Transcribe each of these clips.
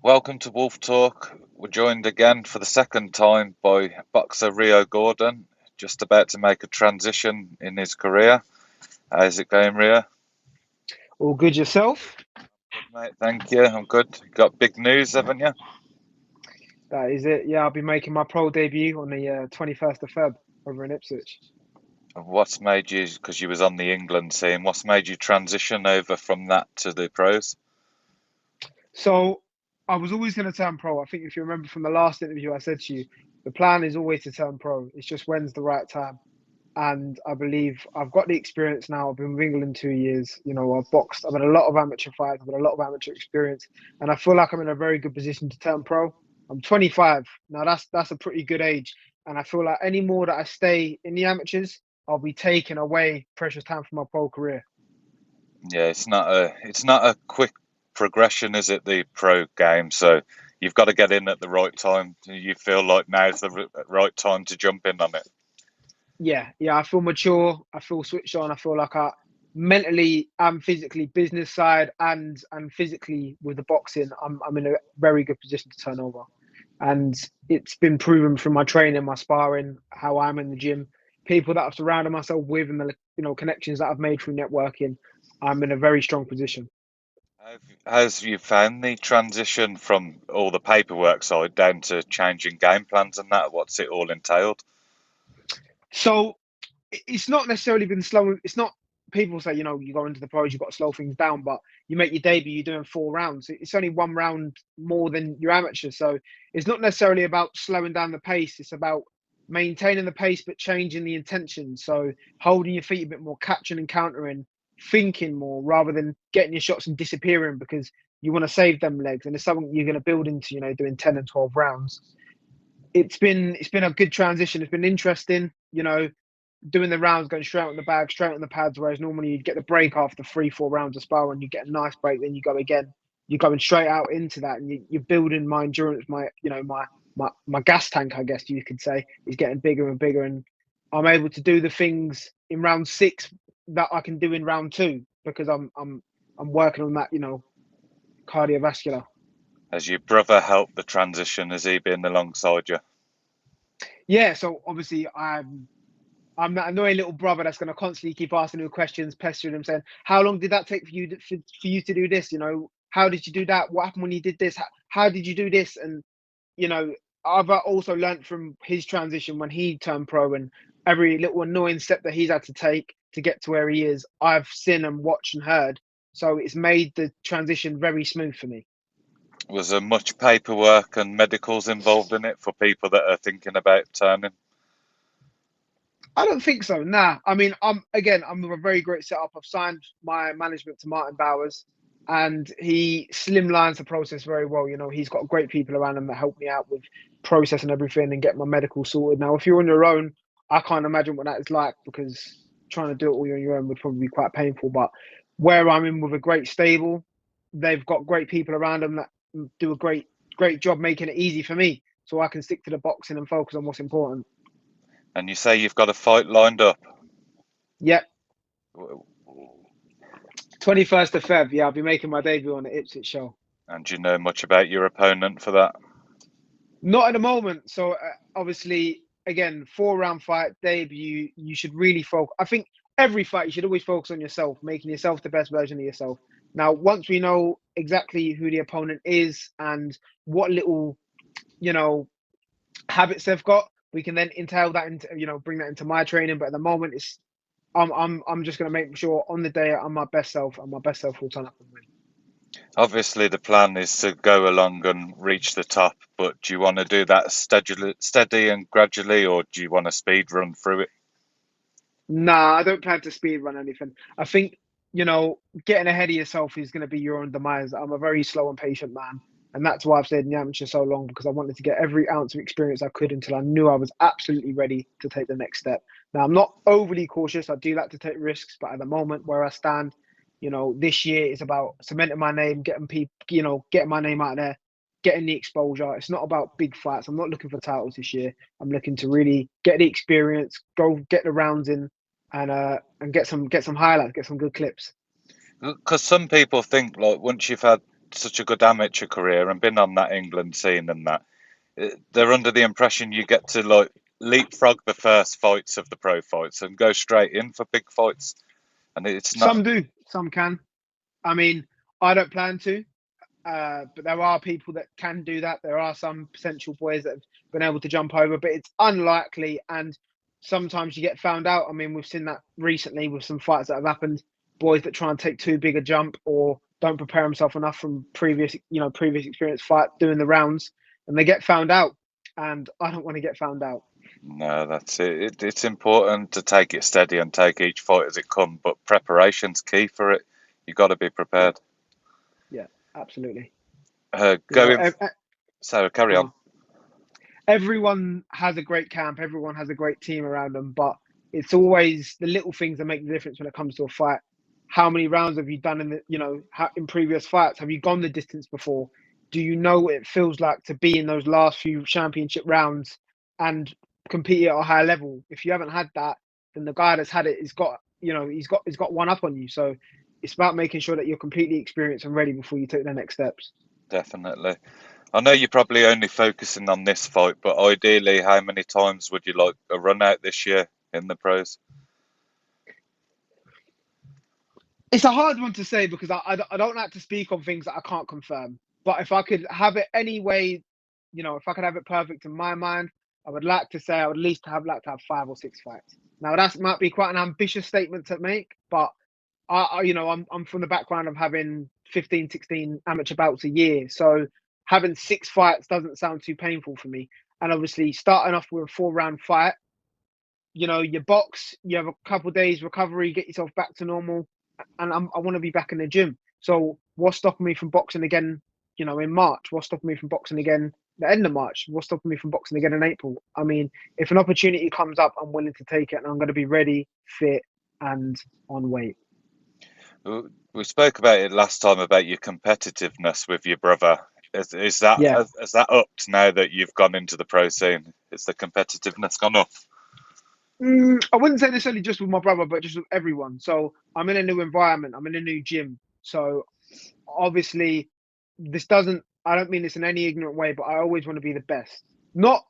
Welcome to Wolf Talk. We're joined again for the second time by boxer RIO Gordon, just about to make a transition in his career. How's it going, RIO? All good yourself? Good, mate. Thank you. I'm good. You got big news, haven't you? That is it. Yeah, I'll be making my pro debut on the 21st of Feb over in Ipswich. And what's made you, because you was on the England team, what's made you transition over from that to the pros? So I was always going to turn pro. I think if you remember from the last interview, I said to you, the plan is always to turn pro. It's just when's the right time. And I believe I've got the experience now. I've been with England 2 years. I've boxed. I've had a lot of amateur fights. I've had a lot of amateur experience, and I feel like I'm in a very good position to turn pro. I'm 25 now. That's a pretty good age, and I feel like any more that I stay in the amateurs, I'll be taking away precious time from my pro career. Yeah, it's not a quick progression, is it, the pro game? So you've got to get in at the right time. You feel like now's the right time to jump in on it. Yeah. I feel mature. I feel switched on. I feel like I mentally and physically, business side and physically with the boxing, I'm in a very good position to turn over. And it's been proven from my training, my sparring, how I'm in the gym, people that I've surrounded myself with, and the connections that I've made through networking. I'm in a very strong position. Has you found the transition from all the paperwork side down to changing game plans and that? What's it all entailed? So it's not necessarily been slow. It's not people say, you go into the pros, you've got to slow things down, but you make your debut, you're doing 4 rounds. It's only 1 round more than your amateur. So it's not necessarily about slowing down the pace. It's about maintaining the pace, but changing the intention. So holding your feet a bit more, catching and countering, thinking more rather than getting your shots and disappearing because you want to save them legs. And it's something you're going to build into, doing 10 and 12 rounds. It's been a good transition. It's been interesting, doing the rounds, going straight on the bag, straight on the pads, whereas normally you'd get the break after 3, 4 rounds of sparring, you get a nice break, then you go again. You're going straight out into that, and you're building my endurance, my gas tank, I guess you could say, is getting bigger and bigger, and I'm able to do the things in round 6 that I can do in round 2 because I'm working on that, cardiovascular. Has your brother helped the transition? Has he been alongside you? Yeah, so obviously I'm that annoying little brother that's going to constantly keep asking him questions, pestering him, saying, "How long did that take for you to do this? How did you do that? What happened when you did this? How did you do this?" And you know, I've also learned from his transition when he turned pro and every little annoying step that he's had to take to get to where he is. I've seen and watched and heard, so it's made the transition very smooth for me. Was there much paperwork and medicals involved in it for people that are thinking about turning? I don't think so. Nah. I mean, I'm with a very great setup. I've signed my management to Martin Bowers, and he slimlines the process very well. He's got great people around him that help me out with process and everything and get my medical sorted. Now, if you're on your own, I can't imagine what that is like because trying to do it all on your own would probably be quite painful. But where I'm in with a great stable, they've got great people around them that do a great job making it easy for me, so I can stick to the boxing and focus on what's important. And you say you've got a fight lined up. Yep. 21st of Feb, yeah, I'll be making my debut on the Ipswich show. And do you know much about your opponent for that? Not at the moment. So obviously, again, 4 round fight debut. You should really focus. I think every fight you should always focus on yourself, making yourself the best version of yourself. Now, once we know exactly who the opponent is and what little, you know, habits they've got, we can then entail that into, bring that into my training. But at the moment, I'm just gonna make sure on the day I'm my best self, and my best self will turn up and win. Obviously, the plan is to go along and reach the top, but do you want to do that steady and gradually, or do you want to speed run through it? Nah, I don't plan to speed run anything. I think, getting ahead of yourself is going to be your own demise. I'm a very slow and patient man. And that's why I've stayed in the amateur so long because I wanted to get every ounce of experience I could until I knew I was absolutely ready to take the next step. Now, I'm not overly cautious. I do like to take risks, but at the moment where I stand, this year is about cementing my name, getting people, getting my name out there, getting the exposure. It's not about big fights. I'm not looking for titles this year. I'm looking to really get the experience, go get the rounds in, and get some highlights, get some good clips. Because some people think like once you've had such a good amateur career and been on that England scene and that, they're under the impression you get to like leapfrog the first fights of the pro fights and go straight in for big fights, and it's not. Some do, some can. I mean, I don't plan to, but there are people that can do that. There are some potential boys that have been able to jump over, but it's unlikely. And sometimes you get found out. I mean, we've seen that recently with some fights that have happened. Boys that try and take too big a jump or don't prepare themselves enough from previous experience fight doing the rounds, and they get found out. And I don't want to get found out. No, that's it. It's important to take it steady and take each fight as it comes, but preparation's key for it. You got to be Yeah, prepared. yeah, absolutely. You know, Going. So carry go on. on. Everyone has a great camp, everyone has a great team around them, but it's always the little things that make the difference when it comes to a fight. How many rounds have you done in previous fights? Have you gone the distance before? Do you know what it feels like to be in those last few championship rounds and compete at a high level? If you haven't had that, then the guy that's had it has got, he's got one up on you. So it's about making sure that you're completely experienced and ready before you take the next steps. Definitely. I know you're probably only focusing on this fight, but ideally, how many times would you like a run out this year in the pros? It's a hard one to say because I don't like to speak on things that I can't confirm. But if I could have it any way, if I could have it perfect in my mind, I would like to say I would at least like to have 5 or 6 fights. Now that might be quite an ambitious statement to make, but I'm from the background of having 15, 16 amateur bouts a year, so having 6 fights doesn't sound too painful for me. And obviously, starting off with a 4 round fight, you box, you have a couple of days recovery, get yourself back to normal, and I want to be back in the gym. So what's stopping me from boxing again? In March. What's stopping me from boxing again? The end of March. What's stopping me from boxing again in April? I mean, if an opportunity comes up, I'm willing to take it, and I'm going to be ready, fit, and on weight. We spoke about it last time about your competitiveness with your brother. Is that Yeah. has that upped now that you've gone into the pro scene? Is the competitiveness gone up? I wouldn't say necessarily just with my brother, but just with everyone. So I'm in a new environment. I'm in a new gym. So obviously, I don't mean this in any ignorant way, but I always want to be the best. Not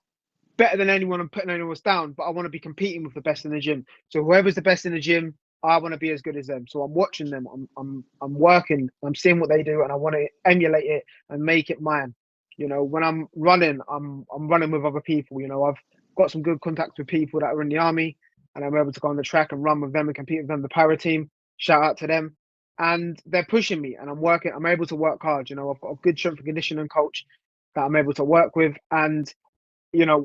better than anyone and putting anyone else down, but I want to be competing with the best in the gym. So whoever's the best in the gym, I want to be as good as them. So I'm watching them. I'm working. I'm seeing what they do, and I want to emulate it and make it mine. When I'm running, I'm running with other people. I've got some good contacts with people that are in the army, and I'm able to go on the track and run with them and compete with them. The para team, shout out to them, and they're pushing me, and I'm working. I'm able to work hard. I've got a good strength and conditioning coach that I'm able to work with, and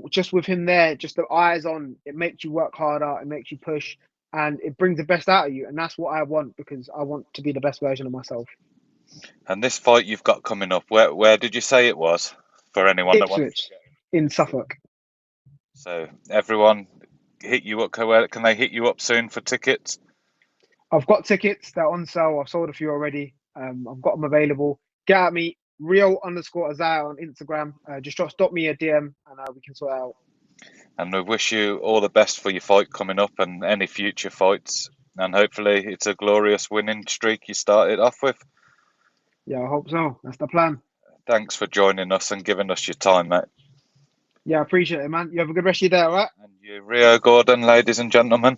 just with him there, just the eyes on, it makes you work harder, it makes you push, and it brings the best out of you. And that's what I want because I want to be the best version of myself. And this fight you've got coming up, where did you say it was? For anyone that wants Ipswich in Suffolk. So everyone hit you up. Can they hit you up soon for tickets? I've got tickets. They're on sale. I've sold a few already. I've got them available. Get at me, Rio_Isaiah on Instagram. Just drop me a DM and we can sort it out. And we wish you all the best for your fight coming up and any future fights. And hopefully it's a glorious winning streak you started off with. Yeah, I hope so. That's the plan. Thanks for joining us and giving us your time, mate. Yeah, I appreciate it, man. You have a good rest of your day, all right? And you, Rio Gordon, ladies and gentlemen.